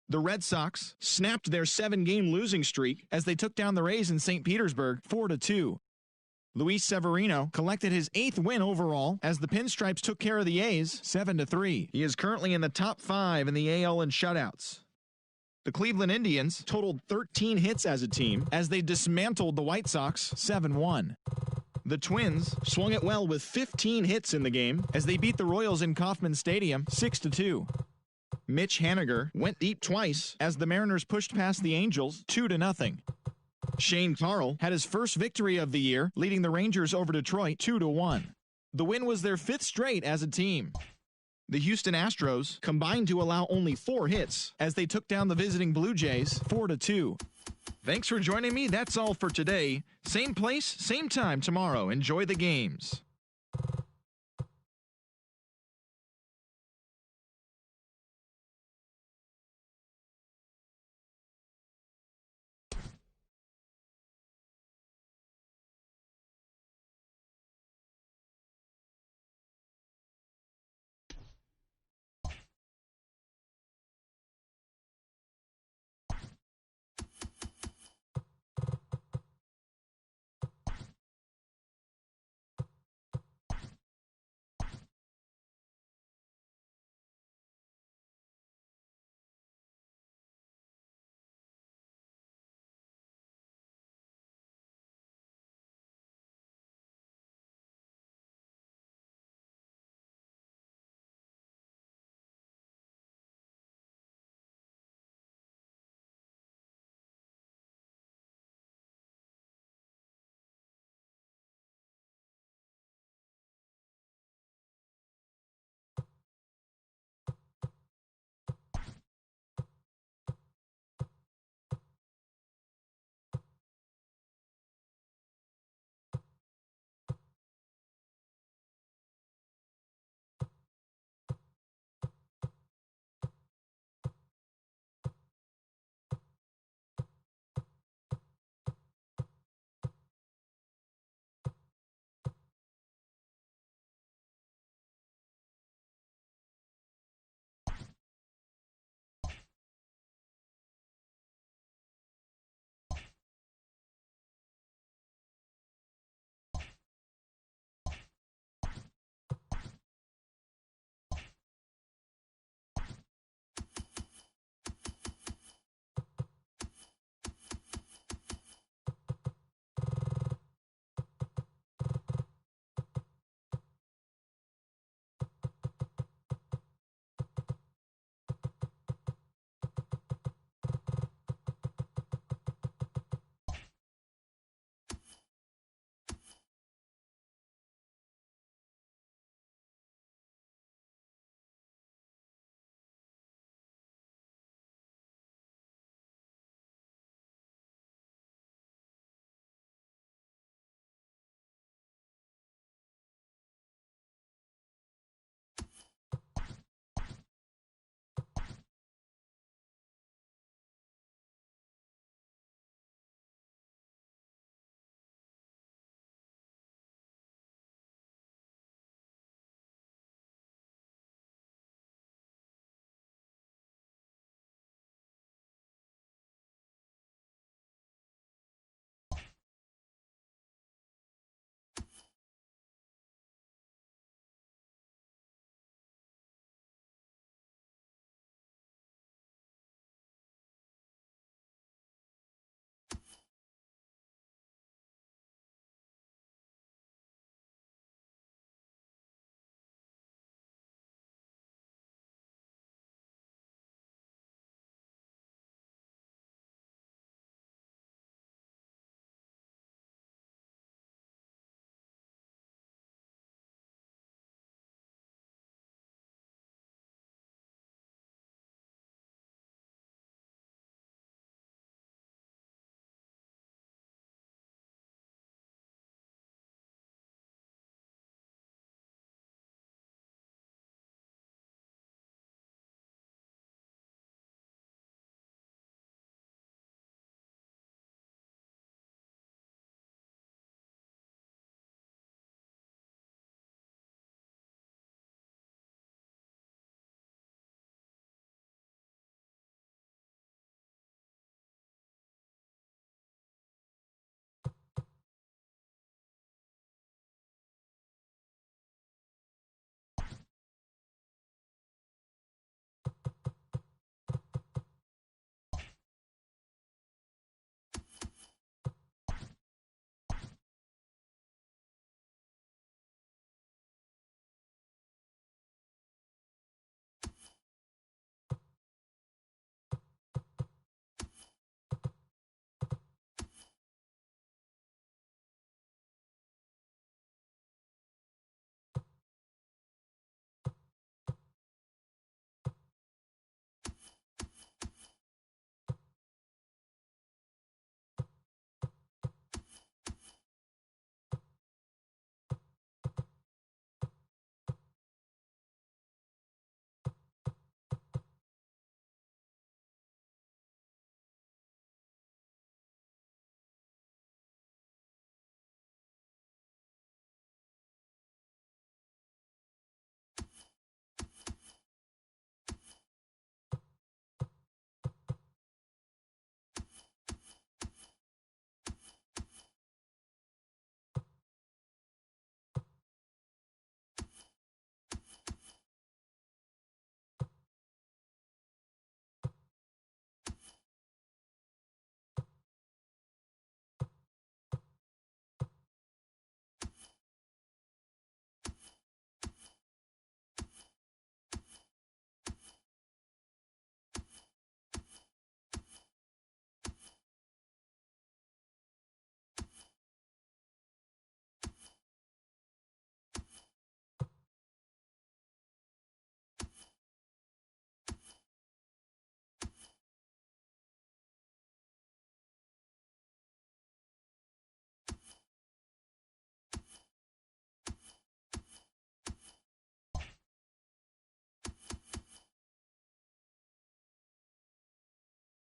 The Red Sox snapped their 7-game losing streak as they took down the Rays in St. Petersburg 4-2. Luis Severino collected his 8th win overall as the Pinstripes took care of the A's 7-3. He is currently in the top 5 in the AL in shutouts. The Cleveland Indians totaled 13 hits as a team as they dismantled the White Sox 7-1. The Twins swung it well with 15 hits in the game as they beat the Royals in Kauffman Stadium 6-2. Mitch Haniger went deep twice as the Mariners pushed past the Angels 2-0. Shane Carl had his first victory of the year, leading the Rangers over Detroit 2-1. The win was their 5th straight as a team. The Houston Astros combined to allow only 4 hits as they took down the visiting Blue Jays 4-2. Thanks for joining me. That's all for today. Same place, same time tomorrow. Enjoy the games.